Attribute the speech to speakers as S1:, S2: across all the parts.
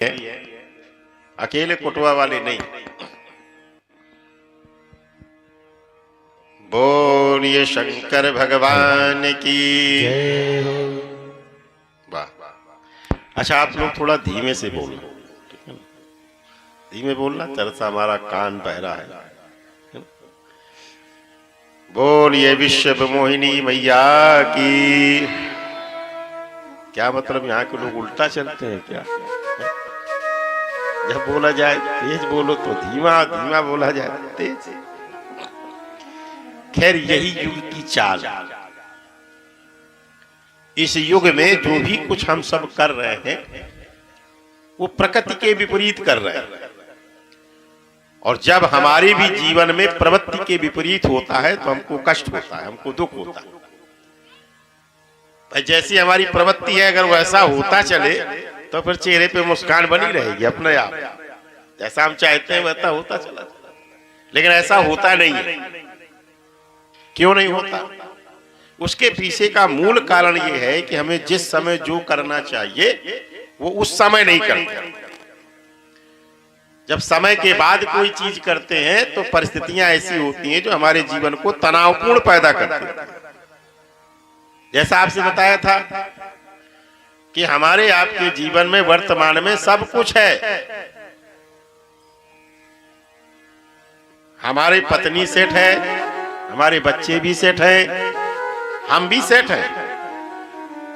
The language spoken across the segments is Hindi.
S1: है, अकेले कुटवा वाले नहीं। बोलिए शंकर भगवान की
S2: जय हो।
S1: वाह। अच्छा, आप लोग थोड़ा धीमे से बोलो, ठीक है ना? धीमे बोलना, तरसा हमारा कान बहरा है ना? बोलिए विश्व मोहिनी मैया की। क्या मतलब, यहाँ के लोग उल्टा चलते हैं क्या? जब बोला जाए तेज बोलो तो धीमा, धीमा बोला जाए तेज। खैर, यही युग की चाल। इस युग में जो भी कुछ हम सब कर रहे हैं वो प्रकृति के विपरीत कर रहे हैं, और जब हमारे भी जीवन में प्रवृत्ति के विपरीत होता है तो हमको कष्ट होता है, हमको दुख होता है। जैसी हमारी प्रवृत्ति है, अगर वैसा होता चले तो फिर चेहरे पे मुस्कान बनी रहेगी अपने आप। जैसा हम चाहते हैं वैसा होता चला, लेकिन ऐसा होता नहीं है। क्यों नहीं होता? उसके पीछे का मूल कारण यह है कि हमें जिस समय जो करना चाहिए वो उस समय नहीं करते। जब समय के बाद कोई चीज करते हैं तो परिस्थितियां ऐसी होती हैं जो हमारे जीवन को तनावपूर्ण पैदा करती हैं। जैसा आपसे बताया था कि हमारे आपके जीवन में वर्तमान में सब कुछ है। हमारी पत्नी सेठ है, हमारे बच्चे भी सेठ हैं, हम भी सेठ हैं,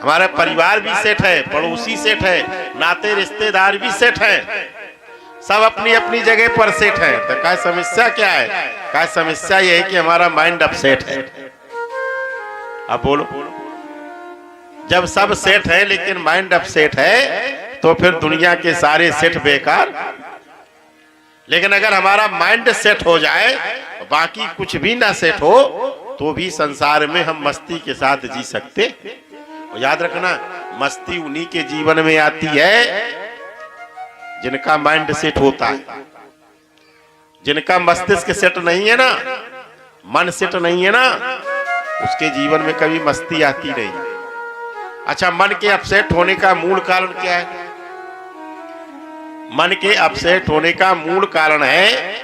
S1: हमारा परिवार भी सेठ है, पड़ोसी सेठ है, नाते रिश्तेदार भी सेठ हैं। सब अपनी अपनी जगह पर सेठ हैं। तो क्या समस्या क्या है? क्या समस्या यह है कि हमारा माइंड अपसेट है। अब बोलो, जब सब सेठ है लेकिन माइंड अपसेट है तो फिर दुनिया के सारे सेठ बेकार। लेकिन अगर हमारा माइंड सेट हो जाए, बाकी कुछ भी ना सेट हो, तो भी संसार में हम मस्ती के साथ जी सकते। और याद रखना, मस्ती उन्हीं के जीवन में आती है जिनका माइंड सेट होता है। जिनका मस्तिष्क सेट नहीं है ना, मन सेट नहीं है ना, उसके जीवन में कभी मस्ती आती नहीं। अच्छा, मन के अपसेट होने का मूल कारण क्या है? मन के अपसेट होने का मूल कारण है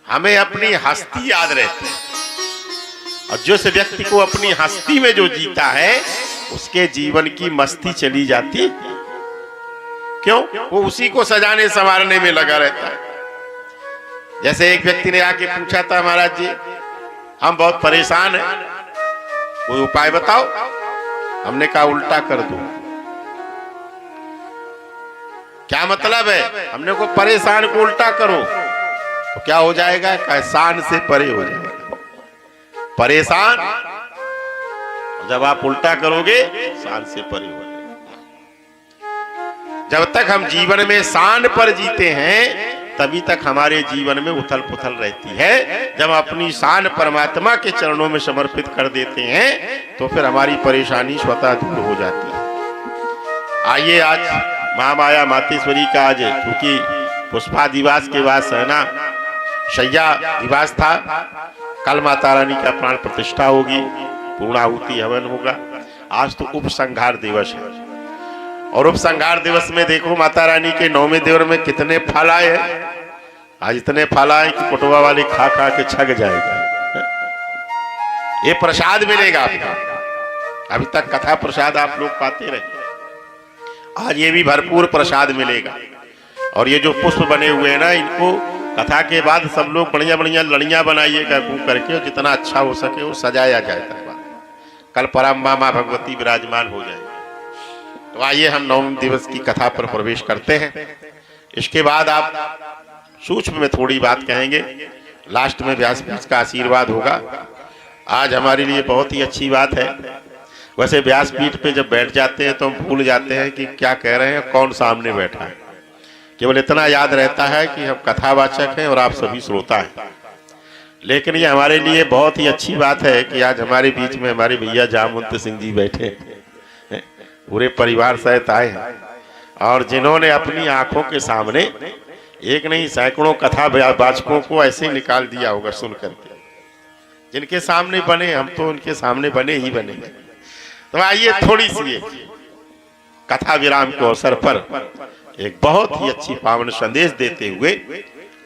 S1: हमें अपनी हस्ती याद रहती है। और जिस व्यक्ति को अपनी हस्ती में जो जीता है उसके जीवन की मस्ती चली जाती। क्यों? वो उसी को सजाने संवारने में लगा रहता है। जैसे एक व्यक्ति ने आके पूछा था, महाराज जी हम बहुत परेशान हैं, कोई उपाय बताओ। हमने कहा उल्टा कर दो। क्या मतलब है? हमने को परेशान को उल्टा करो तो क्या हो जाएगा? शान से परे हो जाएगा। परेशान जब आप उल्टा करोगे शान से परे हो जाएगा। जब तक हम जीवन में शान पर जीते हैं तभी तक हमारे जीवन में उथल पुथल रहती है। जब अपनी शान परमात्मा के चरणों में समर्पित कर देते हैं तो फिर हमारी परेशानी स्वतः दूर हो जाती है। आइए, आज महामाया मातेश्वरी का आज क्योंकि पुष्पा दिवस के बाद सहना शैया दिवस था, कल माता रानी का प्राण प्रतिष्ठा होगी, पूर्णाहुति हवन होगा। आज तो उपसंहार दिवस है, और उपसंहार दिवस में देखो माता रानी के 9वें देवर में कितने फल आए हैं। आज इतने फल आए कि कुटवा वाले खा खा के छक जाएगा। ये प्रसाद मिलेगा आपको। अभी तक कथा प्रसाद आप लोग पाते रहे, आज ये भी भरपूर प्रसाद मिलेगा। और ये जो पुष्प बने हुए हैं ना, इनको कथा के बाद सब लोग बढ़िया बढ़िया लड़ियां बनाइएगा घूम करके, और जितना अच्छा हो सके वो सजाया जाए। कल परम माँ भगवती विराजमान हो जाएगी। तो आइए हम 9वें दिवस की कथा पर प्रवेश करते हैं। इसके बाद आप सूक्ष्म में थोड़ी बात कहेंगे, लास्ट में व्यासपीठ का आशीर्वाद होगा। आज हमारे लिए बहुत ही अच्छी बात है। वैसे व्यासपीठ पे जब बैठ जाते हैं तो हम भूल जाते हैं कि क्या कह रहे हैं, कौन सामने बैठा है। केवल इतना याद रहता है कि हम कथावाचक हैं और आप सभी श्रोता हैं। लेकिन ये हमारे लिए बहुत ही अच्छी बात है कि आज हमारे बीच में हमारे भैया जामवंत सिंह जी बैठे हैं, पूरे परिवार सहित आए हैं, और जिन्होंने अपनी आंखों के सामने एक नहीं सैकड़ों कथा वाचकों को ऐसे निकाल दिया होगा सुन करके। जिनके सामने बने, हम तो उनके सामने बने ही बने। तो आइए थोड़ी सी कथा विराम के अवसर पर एक बहुत ही अच्छी पावन संदेश देते हुए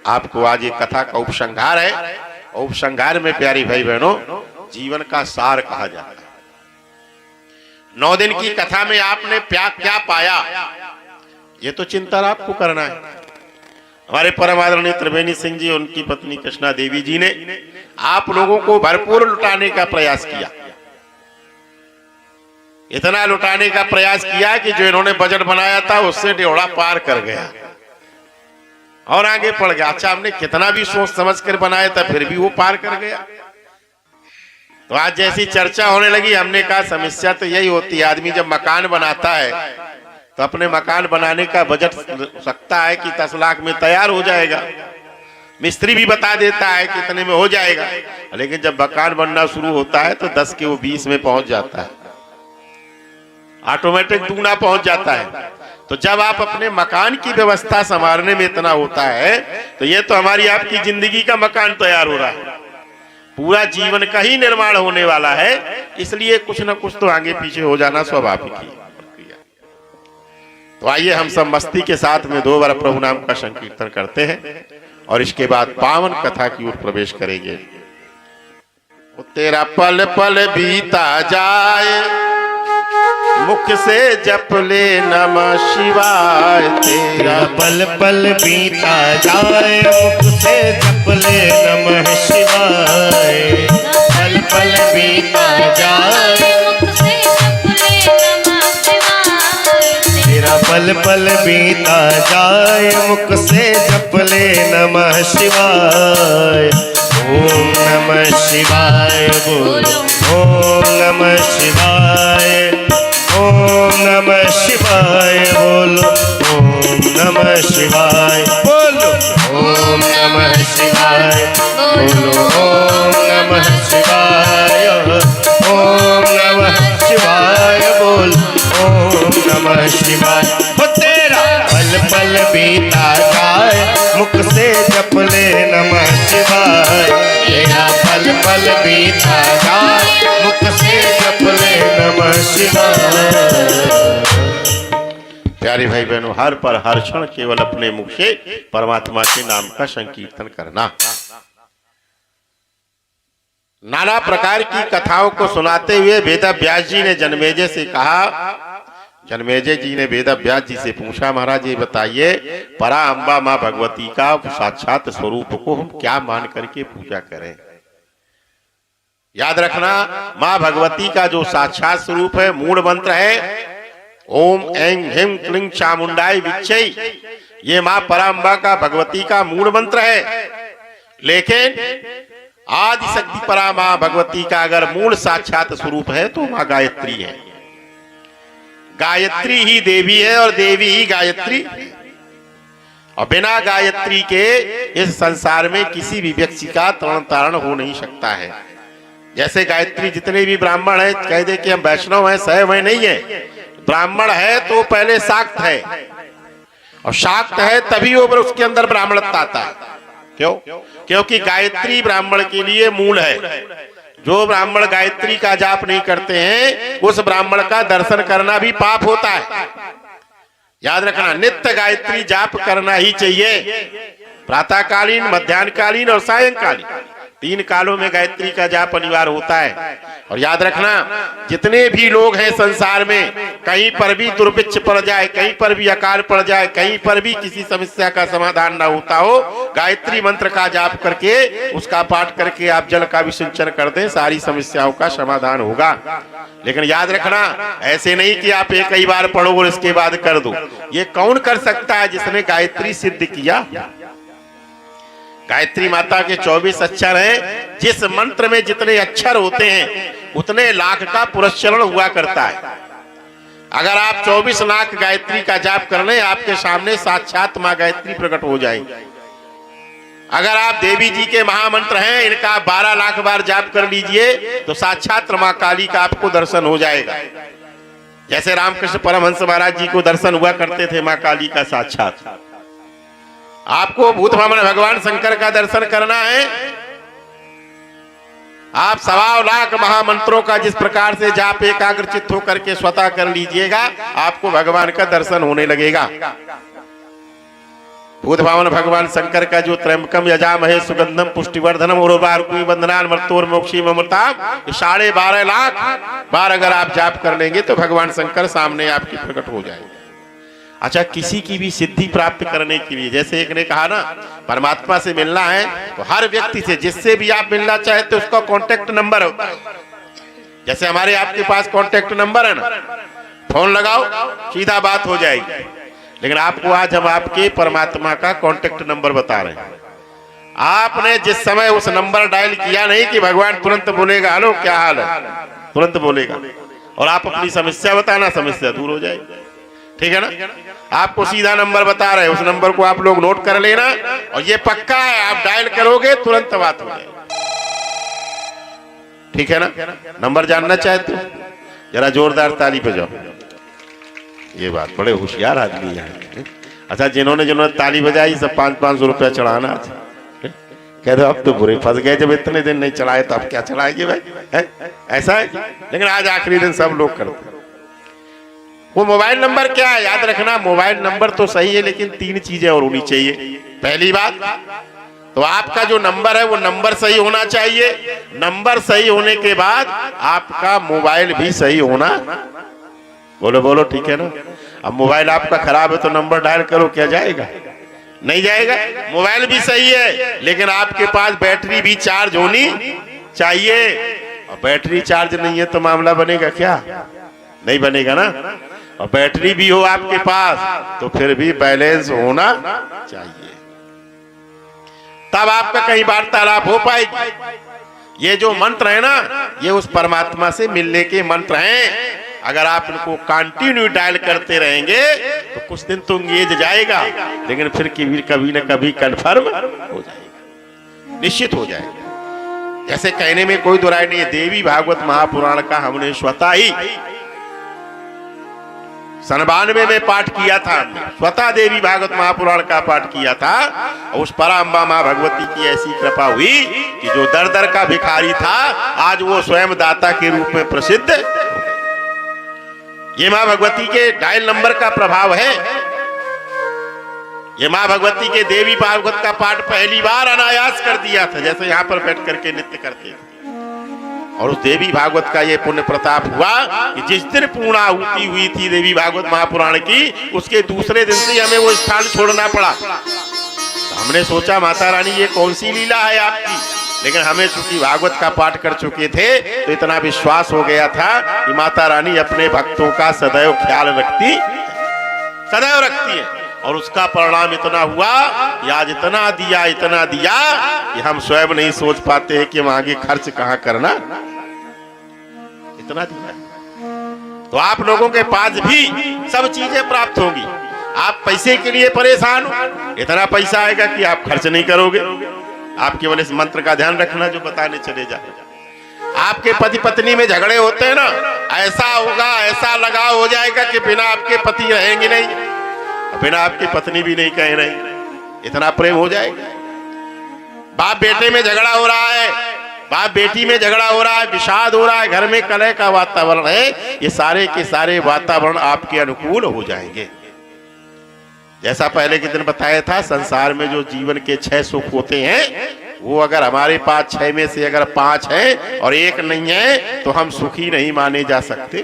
S1: आपको आज ये कथा का उपसंहार है। उपसंहार में प्यारी भाई बहनों जीवन का सार कहा जाता है। 9 दिन की कथा में आपने क्या पाया, ये तो चिंतन आपको करना है। हमारे परम आदरणीय त्रिवेणी सिंह जी, उनकी पत्नी कृष्णा देवी जी ने आप लोगों को भरपूर लुटाने का प्रयास किया। इतना लुटाने का प्रयास किया कि जो इन्होंने बजट बनाया था उससे डेढ़ा पार कर गया और आगे बढ़ गया। अच्छा, हमने कितना भी सोच समझ कर बनाया था फिर भी वो पार कर गया। तो आज जैसी चर्चा होने लगी, हमने कहा समस्या तो यही होती है, आदमी जब मकान बनाता है तो अपने मकान बनाने का बजट सकता है कि 10 लाख में तैयार हो जाएगा, मिस्त्री भी बता देता है कितने में हो जाएगा, लेकिन जब मकान बनना शुरू होता है तो 10 के वो 20 में पहुंच जाता है, ऑटोमेटिक दूना पहुंच जाता है। तो जब आप अपने मकान की व्यवस्था संभालने में इतना होता है तो ये तो हमारी आपकी जिंदगी का मकान तैयार हो रहा है, पूरा जीवन का ही निर्माण होने वाला है। इसलिए कुछ ना कुछ तो आगे पीछे हो जाना स्वाभाविक ही। तो आइए हम सब मस्ती के साथ में 2 बार प्रभु नाम का संकीर्तन करते हैं और इसके बाद पावन कथा की ओर प्रवेश करेंगे। तेरा पल पल बीता जाए, मुख से जप ले नमः शिवाय।
S2: तेरा पल पल बीता जाए, मुख से जप ले नमः शिवाय। पल पल बीता जाए, मुख से जप ले नमः शिवाय। तेरा पल पल बीता जाए, मुख से जप ले नमः शिवाय। ओम नमः शिवाय बोलो, ओम नमः शिवाय, ओम नमः शिवाय बोलो, ओम नमः शिवाय बोलो, ओम नमः शिवाय बोलो, ओम नमः शिवाय, ओम नमः शिवाय बोलो, ओम नमः शिवाय। हो तेरा पल पल बीता जाए, मुख से जप ले नमः शिवाय। तेरा पल पल बीता जाए, मुख से जप ले नमः शिवाय।
S1: प्यारे भाई बहनों, हर पर हर क्षण केवल अपने मुख से परमात्मा के नाम का संकीर्तन करना। नाना प्रकार की कथाओं को सुनाते हुए वेदव्यास जी ने जन्मेजय से कहा। जन्मेजय जी ने वेदव्यास जी से पूछा, महाराज ये बताइए परा अम्बा माँ भगवती का साक्षात स्वरूप को हम क्या मान करके पूजा करें। याद रखना, माँ भगवती का जो साक्षात स्वरूप है, मूल मंत्र है ओम ऐं ह्रीं क्लीं चामुंडाय विच्चै। ये माँ पराम्बा का भगवती का मूल मंत्र है। लेकिन आदि शक्ति परा माँ भगवती का अगर मूल साक्षात स्वरूप है तो माँ गायत्री है। गायत्री ही देवी है और देवी ही गायत्री। और बिना गायत्री के इस संसार में किसी भी व्यक्ति का तरण तारण हो नहीं सकता है। जैसे गायत्री जितने भी ब्राह्मण है कह दे कि हम वैष्णव हैं, शैव हैं, नहीं है। ब्राह्मण है तो पहले शाक्त है और शाक्त है तभी वो उसके अंदर ब्राह्मणत्व आता है। क्यों? क्योंकि गायत्री ब्राह्मण के लिए मूल है। जो ब्राह्मण गायत्री का जाप नहीं करते हैं उस ब्राह्मण का दर्शन करना भी पाप होता है। याद रखना, नित्य गायत्री जाप करना ही चाहिए। प्रातःकालीन, मध्याह्नकालीन और सायंकालीन 3 कालों में गायत्री का जाप अनिवार्य होता है। और याद रखना, जितने भी लोग हैं संसार में, कहीं पर भी दुर्भिक्ष पड़ जाए, कहीं पर भी अकाल पड़ जाए, कहीं पर भी किसी समस्या का समाधान ना होता हो, गायत्री मंत्र का जाप करके उसका पाठ करके आप जल का विसिंचन कर दें, सारी समस्याओं का समाधान होगा। लेकिन याद रखना, ऐसे नहीं कि आप एक ही बार पढ़ो और इसके बाद कर दो। ये कौन कर सकता है? जिसने गायत्री सिद्ध किया। गायत्री माता के 24 अक्षर हैं। जिस मंत्र में जितने अक्षर होते हैं उतने लाख का पुरस्चरण हुआ करता है। अगर आप 24 लाख गायत्री का जाप कर लें, आपके सामने साक्षात मां गायत्री प्रकट हो जाएगी। अगर आप देवी जी के महामंत्र हैं, इनका 12 लाख बार जाप कर लीजिए तो साक्षात मां काली का आपको दर्शन हो जाएगा। जैसे रामकृष्ण परमहंस महाराज जी को दर्शन हुआ करते थे मां काली का साक्षात। आपको भूत भामन भगवान शंकर का दर्शन करना है, आप 1.25 लाख महामंत्रों का जिस प्रकार से जाप एकाग्रचित्त होकर के स्वतः कर लीजिएगा, आपको भगवान का दर्शन होने लगेगा। भूत भावन भगवान शंकर का जो त्रयंबकम यजामहे सुगंधम पुष्टिवर्धनम उर्वारुकमिव बंधनान् मृत्योर्मोक्षीयम् अमृताम्, 12.5 लाख बार अगर आप जाप कर लेंगे तो भगवान शंकर सामने आपके प्रकट हो जाएंगे। अच्छा, किसी की भी सिद्धि प्राप्त करने के लिए, जैसे एक ने कहा ना परमात्मा से मिलना है तो हर व्यक्ति से जिससे भी आप मिलना चाहते उसका कांटेक्ट नंबर होता है। जैसे हमारे आपके पास कांटेक्ट नंबर है ना, फोन लगाओ सीधा बात हो जाएगी। लेकिन आपको आज हम आपके परमात्मा का कांटेक्ट नंबर बता रहे हैं। आपने जिस समय उस नंबर डायल किया नहीं कि भगवान तुरंत बोलेगा हेलो क्या हाल है, तुरंत बोलेगा और आप अपनी समस्या बताना, समस्या दूर हो जाएगी। ठीक है ना, आपको सीधा नंबर बता रहे हैं, उस नंबर को आप लोग नोट कर लेना और ये पक्का है आप डायल करोगे तुरंत बात हो जाएगी। ठीक है ना, नंबर जानना चाहते हो जरा जोरदार ताली बजाओ। ये बात, बड़े होशियार आदमी यहाँ। अच्छा, जिन्होंने ताली बजाई सब 500 रुपया चढ़ाना। कह दो अब तो बुरे फंस गए, जब इतने दिन नहीं चढ़ाए तो अब क्या चढ़ाएंगे भाई, है? ऐसा है। लेकिन आज आखिरी दिन सब लोग करते हैं। वो मोबाइल नंबर क्या है याद रखना, मोबाइल नंबर तो सही है लेकिन 3 चीजें और होनी चाहिए। पहली बात तो आपका जो नंबर है वो नंबर सही होना चाहिए। नंबर सही होने के बाद आपका मोबाइल भी सही होना, बोलो बोलो ठीक है ना। अब मोबाइल आपका खराब है तो नंबर डायल करो, क्या जाएगा? नहीं जाएगा। मोबाइल भी सही है लेकिन आपके पास बैटरी भी चार्ज होनी चाहिए, और बैटरी चार्ज नहीं है तो मामला बनेगा क्या? नहीं बनेगा ना। और बैटरी भी हो आपके पास तो फिर भी बैलेंस होना चाहिए, तब आपका कई वार्तालाप हो पाएगी। ये जो मंत्र है ना, ये उस परमात्मा से मिलने के मंत्र हैं। अगर आप इनको कंटिन्यू डायल करते रहेंगे तो कुछ दिन तो एंगेज जाएगा, लेकिन फिर कभी न कभी कंफर्म हो जाएगा, निश्चित हो जाएगा। जैसे कहने में कोई दुराई नहीं है, देवी भागवत महापुराण का हमने स्वतः ही 97 में पाठ किया था। स्वतः देवी भागवत महापुराण का पाठ किया था और उस पराम्बा मां भगवती की ऐसी कृपा हुई कि जो दर दर का भिखारी था आज वो स्वयं दाता के रूप में प्रसिद्ध। ये मां भगवती के डायल नंबर का प्रभाव है। ये मां भगवती के देवी भागवत का पाठ पहली बार अनायास कर दिया था, जैसे यहाँ पर बैठ करके नृत्य करते थे। और उस देवी भागवत का ये पुण्य प्रताप हुआ कि जिस दिन पूर्णाहुति हुई थी देवी भागवत महापुराण की, उसके दूसरे दिन से हमें वो स्थान छोड़ना पड़ा। तो हमने सोचा माता रानी ये कौन सी लीला है आपकी, लेकिन हमें चूंकि भागवत का पाठ कर चुके थे तो इतना विश्वास हो गया था कि माता रानी अपने भक्तों का सदैव ख्याल रखती, सदैव रखती है। और उसका परिणाम इतना हुआ कि आज इतना दिया कि हम स्वयं नहीं सोच पाते हैं कि हम आगे खर्च कहां करना, इतना दिया। तो आप लोगों के पास भी सब चीजें प्राप्त होंगी। आप पैसे के लिए परेशान हो, इतना पैसा आएगा कि आप खर्च नहीं करोगे। आप केवल इस मंत्र का ध्यान रखना जो बताने चले जाए। आपके पति पत्नी में झगड़े होते हैं ना, ऐसा होगा, ऐसा लगाव हो जाएगा कि बिना आपके पति रहेंगे नहीं, बिना आपकी पत्नी भी नहीं कह रही, इतना प्रेम हो जाएगा। बाप बेटे में झगड़ा हो रहा है, बाप बेटी में झगड़ा हो रहा है, विषाद हो रहा है, घर में कलह का वातावरण है, ये सारे के सारे वातावरण आपके अनुकूल हो जाएंगे। जैसा पहले के दिन बताया था, संसार में जो जीवन के 6 सुख होते हैं, वो अगर हमारे पास 6 में से अगर 5 है और 1 नहीं है तो हम सुखी नहीं माने जा सकते।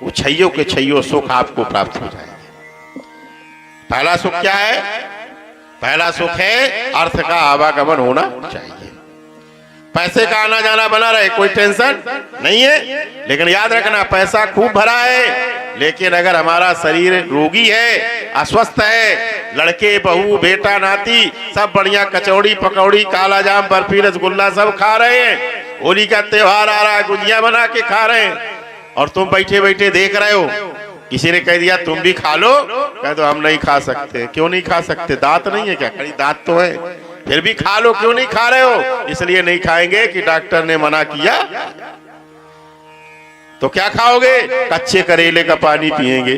S1: वो 6 के 6 सुख आपको प्राप्त हो जाएंगे। पहला सुख क्या है? पहला सुख है अर्थ का आवागमन होना चाहिए, पैसे का आना जाना बना रहे, कोई टेंशन नहीं है। लेकिन याद रखना, पैसा खूब भरा है, लेकिन अगर हमारा शरीर रोगी है, अस्वस्थ है, लड़के बहू बेटा नाती सब बढ़िया कचौड़ी पकौड़ी काला जाम बर्फी रसगुल्ला सब खा रहे हैं, होली का त्योहार आ रहा है, गुजिया बना के खा रहे हैं, और तुम बैठे बैठे देख रहे हो, किसी ने कह दिया तुम भी खा लो, कह दो हम नहीं खा सकते। क्यों नहीं खा सकते? दांत नहीं है क्या? कहीं दांत तो है, फिर भी खा लो। क्यों नहीं खा रहे हो? इसलिए नहीं खाएंगे कि डॉक्टर ने मना किया। तो क्या खाओगे? कच्चे करेले का पानी पिएंगे।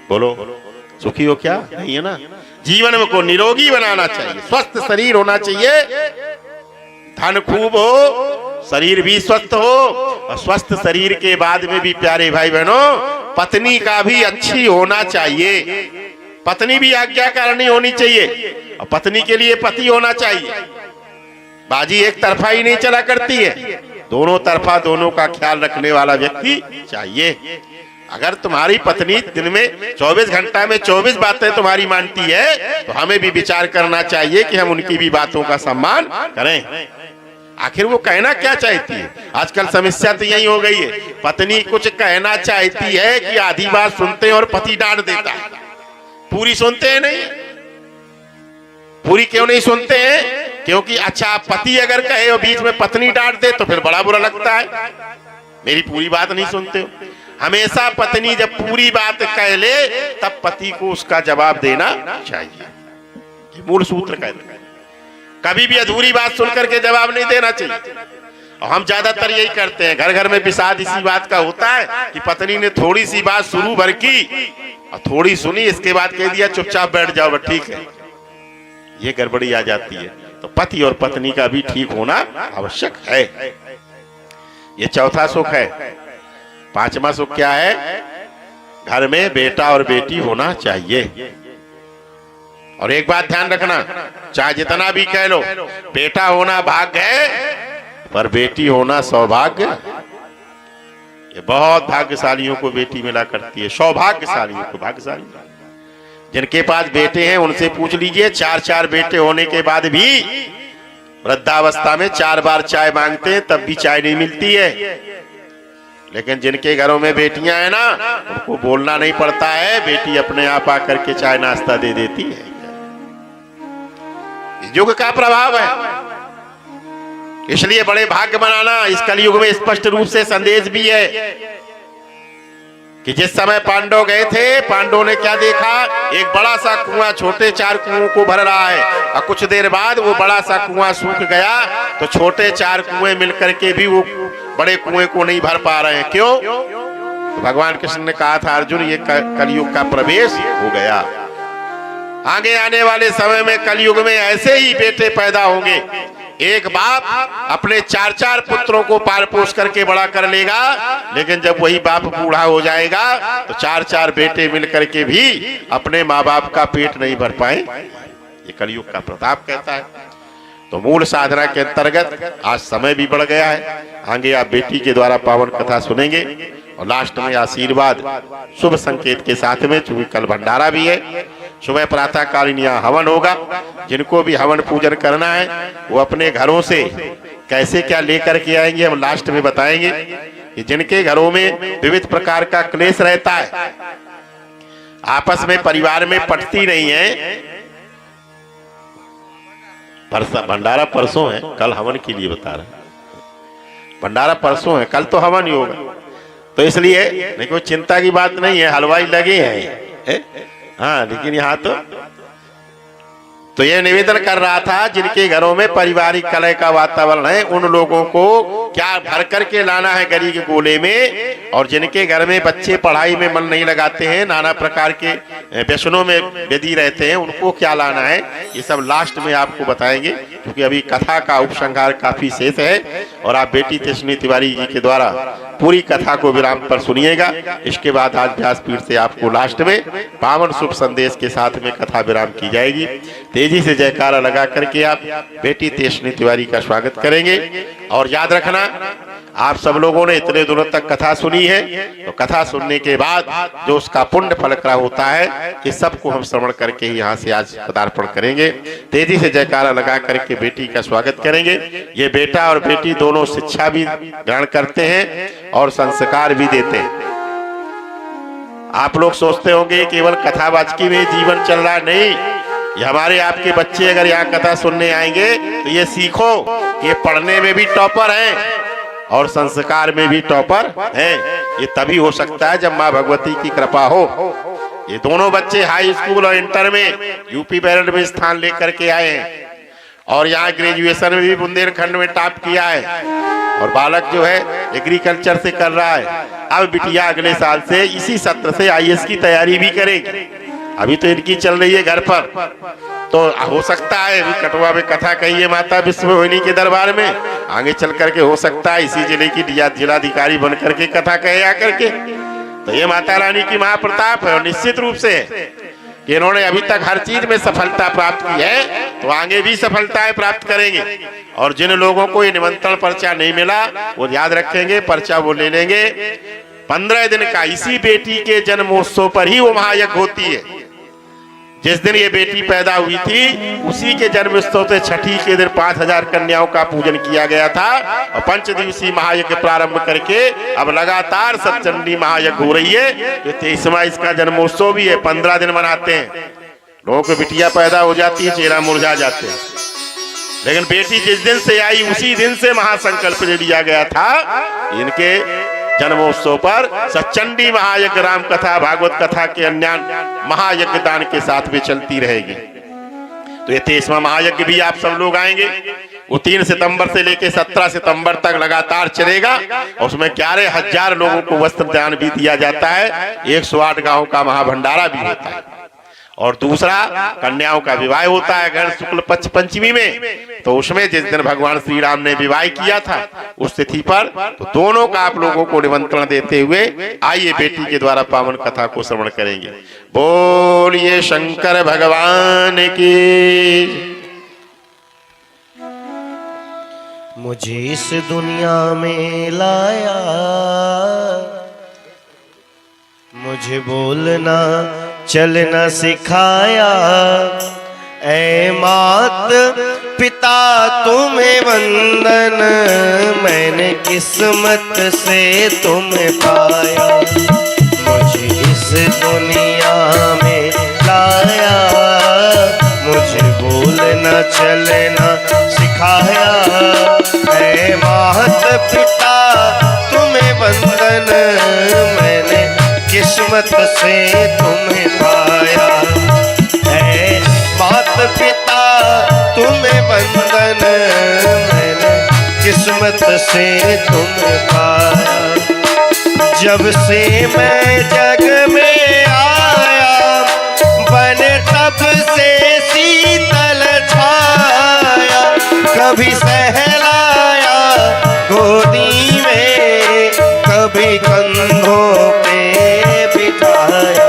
S1: बोलो सुखी हो क्या? नहीं है ना। जीवन को निरोगी बनाना चाहिए, स्वस्थ शरीर होना चाहिए, धन खूब हो, शरीर भी स्वस्थ हो, और स्वस्थ शरीर के बाद में भी प्यारे भाई बहनों पत्नी का भी अच्छी होना चाहिए। पत्नी भी आज्ञाकारिणी होनी चाहिए और पत्नी के लिए पति होना चाहिए। बाजी एक तरफा ही नहीं चला करती है, दोनों तरफा दोनों का ख्याल रखने वाला व्यक्ति चाहिए। अगर तुम्हारी पत्नी दिन में 24 घंटा में 24 बातें तुम्हारी मानती है तो हमें भी विचार करना चाहिए कि हम उनकी भी बातों का सम्मान करें। आखिर वो कहना क्या चाहती है? आजकल समस्या तो यही हो गई है, पत्नी कुछ कहना चाहती है कि आधी बात सुनते हैं और पति डांट देता है, पूरी सुनते हैं नहीं। पूरी क्यों नहीं सुनते हैं? क्योंकि अच्छा पति अगर कहे और बीच में पत्नी डांट दे तो फिर बड़ा बुरा लगता है, मेरी पूरी बात नहीं सुनते हो। हमेशा पत्नी जब पूरी बात कह ले तब पति को उसका जवाब देना चाहिए, ये मूल सूत्र कहते हैं। कभी भी अधूरी बात सुनकर के जवाब नहीं देना चाहिए। और हम ज्यादातर यही करते हैं, घर घर में विषाद इसी बात का होता है कि पत्नी ने थोड़ी सी बात शुरू भर की और थोड़ी सुनी, इसके बाद कह दिया चुपचाप बैठ जाओ, ठीक है। ये गड़बड़ी आ जाती है। तो पति और पत्नी का भी ठीक होना आवश्यक है। ये चौथा सुख है। पांचवा सुख क्या है? घर में बेटा और बेटी होना चाहिए। और एक बात ध्यान रखना, चाहे जितना भी कह लो, बेटा होना भाग्य है पर बेटी होना सौभाग्य। ये बहुत भाग्यशालियों को बेटी मिला करती है, सौभाग्यशालियों को। भाग्यशाली जिनके पास बेटे हैं उनसे पूछ लीजिए, 4-4 बेटे होने के बाद भी वृद्धावस्था में 4 बार चाय मांगते हैं तब भी चाय नहीं मिलती है। लेकिन जिनके घरों में बेटियां हैं ना, उनको बोलना नहीं पड़ता है, बेटी अपने आप आकर के चाय नाश्ता दे देती है। इस युग का प्रभाव है, इसलिए बड़े भाग्य बनाना। इस कलयुग में स्पष्ट रूप से संदेश भी है कि जिस समय पांडव गए थे, पांडवों ने क्या देखा? एक बड़ा सा कुआं छोटे 4 कुओं को भर रहा है और कुछ देर बाद वो बड़ा सा कुआं सूख गया तो छोटे 4 कुएं मिलकर के भी वो बड़े कुएं को नहीं भर पा रहे हैं। क्यों? तो भगवान कृष्ण ने कहा था, अर्जुन ये कलयुग का प्रवेश हो गया। आगे आने वाले समय में कलयुग में ऐसे ही बेटे पैदा होंगे। एक बाप अपने 4-4 पुत्रों को पाल पोस करके बड़ा कर लेगा, लेकिन जब वही बाप बूढ़ा हो जाएगा तो 4-4 बेटे मिलकर के भी अपने माँ बाप का पेट नहीं भर पाए। ये कलयुग का प्रताप कहता है। तो मूल साधना के अंतर्गत आज समय भी बढ़ गया है। आगे आप बेटी के द्वारा पावन कथा सुनेंगे और लास्ट में आशीर्वाद शुभ संकेत के साथ में, चूंकि कल भंडारा भी है, सुबह प्रातः कालीन यहाँ हवन होगा। जिनको भी हवन पूजन करना है वो अपने घरों से कैसे क्या लेकर के आएंगे हम लास्ट में बताएंगे। कि जिनके घरों में विविध प्रकार का क्लेश रहता है, आपस में परिवार में पटती नहीं है, भंडारा परसों है, कल हवन के लिए बता रहे हैं। भंडारा परसों है, कल तो हवन ही होगा। तो इसलिए नहीं कोई चिंता की बात नहीं है, हलवाई लगे हैं। हाँ, लेकिन यहाँ तो ये निवेदन कर रहा था, जिनके घरों में पारिवारिक कलह का वातावरण है उन लोगों को क्या भर करके लाना है गरी के गोले में। और जिनके घर में बच्चे पढ़ाई में मन नहीं लगाते हैं, नाना प्रकार के व्यसनों में व्यधी रहते हैं, उनको क्या लाना है, ये सब लास्ट में आपको बताएंगे। क्योंकि अभी कथा का उपसंहार काफी शेष है और आप बेटी तेजस्विनी तिवारी जी के द्वारा पूरी कथा को विराम पर सुनिएगा। इसके बाद आज व्यासपीठ से आपको लास्ट में पावन शुभ संदेश के साथ में कथा विराम की जाएगी। तेजी से जयकारा लगा करके आप बेटी तेजस्विनी तिवारी का स्वागत करेंगे। और याद रखना, आप सब लोगों ने इतने दिनों तक कथा सुनी है, तो कथा सुनने के बाद जो उसका पुण्य फलक होता है, इस सबको हम श्रवण करके ही यहाँ से आज पदार्पण करेंगे। तेजी से जयकारा लगा करके बेटी का स्वागत करेंगे। ये बेटा और बेटी दोनों शिक्षा भी ग्रहण करते हैं और संस्कार भी देते हैं। आप लोग सोचते होंगे केवल कथावाचकी में जीवन चल रहा, नहीं। ये हमारे आपके बच्चे अगर यहाँ कथा सुनने आएंगे तो ये सीखो कि पढ़ने में भी टॉपर हैं और संस्कार में भी टॉपर हैं। ये तभी हो सकता है जब माँ भगवती की कृपा हो। ये दोनों बच्चे हाई स्कूल और इंटर में यूपी पैरेड में स्थान लेकर के आए हैं और यहाँ ग्रेजुएशन में भी बुंदेलखंड में टॉप किया है। और बालक जो है एग्रीकल्चर से कर रहा है। अब बिटिया अगले साल से इसी सत्र से IAS की तैयारी भी करेगी। अभी तो इनकी चल रही है घर पर, तो हो सकता है कटवा में कथा कही है माता विश्वमोहिनी के दरबार में, आगे चल करके हो सकता है इसी जिले की जिलाधिकारी बन करके कथा कहे आकर के। तो ये माता रानी की महाप्रताप है और निश्चित रूप से कि इन्होंने अभी तक हर चीज में सफलता प्राप्त की है तो आगे भी सफलताएं प्राप्त करेंगे। और जिन लोगों को ये निमंत्रण पर्चा नहीं मिला वो याद रखेंगे, पर्चा वो ले लेंगे। 15 दिन का इसी बेटी के जन्मोत्सव पर ही वो महायज्ञ होती है। जिस दिन ये बेटी पैदा हुई थी उसी के जन्मोत्सव से छठी के दिन 5000 कन्याओं का पूजन किया गया था और 5 दिवसीय महायज्ञ प्रारंभ करके अब लगातार सतचंडी महायज्ञ हो रही है। तो 23वां इसका जन्मोत्सव भी है। 15 दिन मनाते हैं। लोगों को बिटिया पैदा हो जाती है, चेहरा मुरझा जाते हैं, लेकिन बेटी जिस दिन से आई उसी दिन से महासंकल्प ले लिया गया था। इनके जन्मोत्सव पर सचंडी महायज्ञ, राम कथा, भागवत कथा के अन्य महायज्ञ दान के साथ भी चलती रहेगी। तो ये 23वां महायज्ञ भी आप सब लोग आएंगे। वो 3 सितंबर से लेकर 17 सितंबर तक लगातार चलेगा और उसमें 11,000 लोगों को वस्त्र दान भी दिया जाता है। 108 गांवों का महाभंडारा भी होता है। और दूसरा, कन्याओं का विवाह होता है अगर शुक्ल पक्ष पंचमी में, तो उसमें जिस दिन भगवान श्री राम ने विवाह किया था उस तिथि पर, तो दोनों का आप लोगों को निमंत्रण देते हुए आइए बेटी के द्वारा पावन कथा को श्रवण करेंगे। बोलिए शंकर भगवान की।
S2: मुझे इस दुनिया में लाया, मुझे बोलना चलना सिखाया। ऐ मात पिता तुम्हें वंदन, मैंने किस्मत से तुम्हें पाया। मुझे इस दुनिया में लाया, मुझे बोलना चलना सिखाया। ऐ मात पिता तुम्हें वंदन, मैंने किस्मत से तुम्हें पाया। है मात पिता तुम्हें वंदन, मैंने किस्मत से तुम्हें पाया। जब से मैं जग में आया, बने तब से शीतल छाया। कभी सहलाया गोदी में, कभी कंधों पे बिठाया।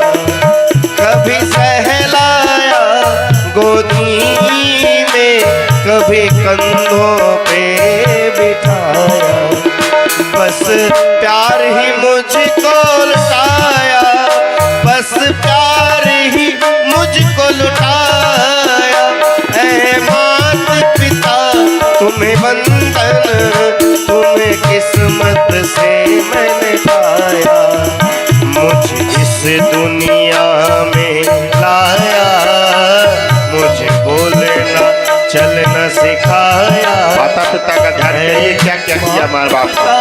S2: कभी सहलाया गोदी में, कभी कंधों पे बिठाया। बस प्यार ही मुझको लुटाया, बस प्यार ही मुझको लुटाया। ऐ मात पिता तुम्हें वंदन, तुम्हें किस्मत से मैंने पाया। मुझे इस दुनिया में लाया, मुझे बोलना चलना सिखाया।
S1: माता पिता का ध्यान करिए, क्या क्या किया माँ बाप का।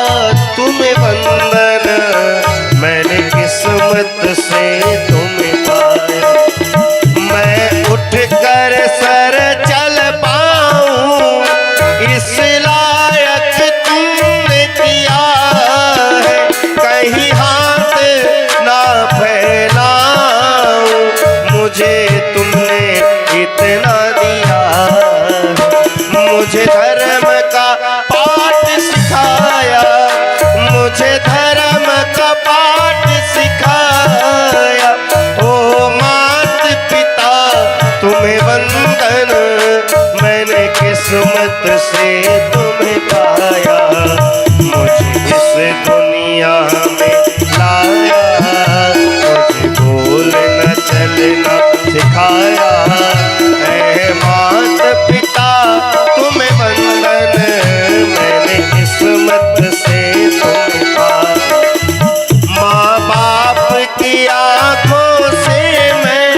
S2: तुम्हें वंदन, मैंने किस्मत से तुम्हें पाया। मैं उठ कर सर चल पाऊं, इस लायक तुमने किया है। कहीं हाथ ना फैलाऊं, मुझे तुमने इतना दिया। मुझे धर्म का पाठ सिखाया, मुझे धर्म का पाठ सिखाया। ओ मात पिता तुम्हें वंदन, मैंने किस्मत से तुम्हें पाया। मुझे इस दुनिया में लाया, मुझे बोलना चलना सिखाया। ऐ मात पिता तुम्हें वंदन, मैंने किस्मत से तुम्हें पाया। माँ बाप की आंखों से मैं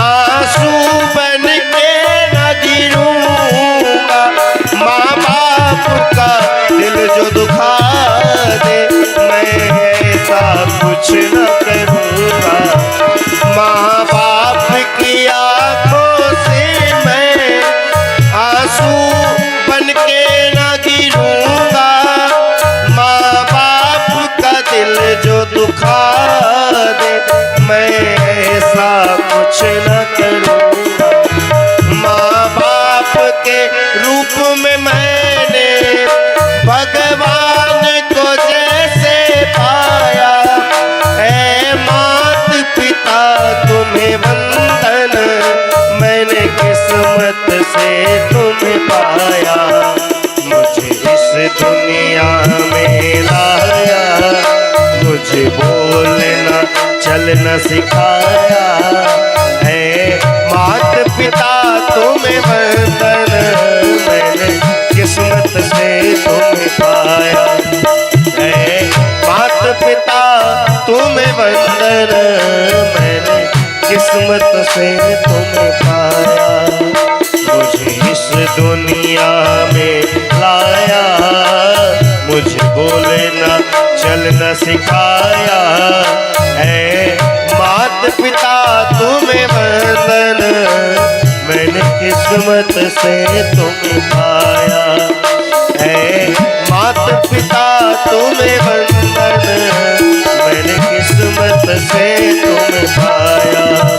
S2: आंसू बन के न गिरूंगा। माँ बाप का दिल जो दुखा दे, मैं ऐसा कुछ न करूँगा। माँ बाप की आंखों से मैं आंसू बन के न गिरूंगा। माँ बाप का दिल जो दुखा दे, मैं ऐसा कुछ न करूँगा। माँ बाप के रूप में मैंने भगवान को जैसे पाया। ऐ मात पिता तुम्हें वंदन, चलना सिखाया है। मात पिता तुम्हें वंदन, मैंने किस्मत से तुम्हें पाया है। मात पिता तुम्हें वंदन, मैंने किस्मत से तुम्हें पाया। मुझे इस दुनिया में लाया, मुझे बोलना चलना सिखाया है। मात पिता तुम्हें वंदन, मैंने किस्मत से तुम्हें पाया है। मात पिता तुम्हें वंदन, मैंने किस्मत से तुम्हें पाया।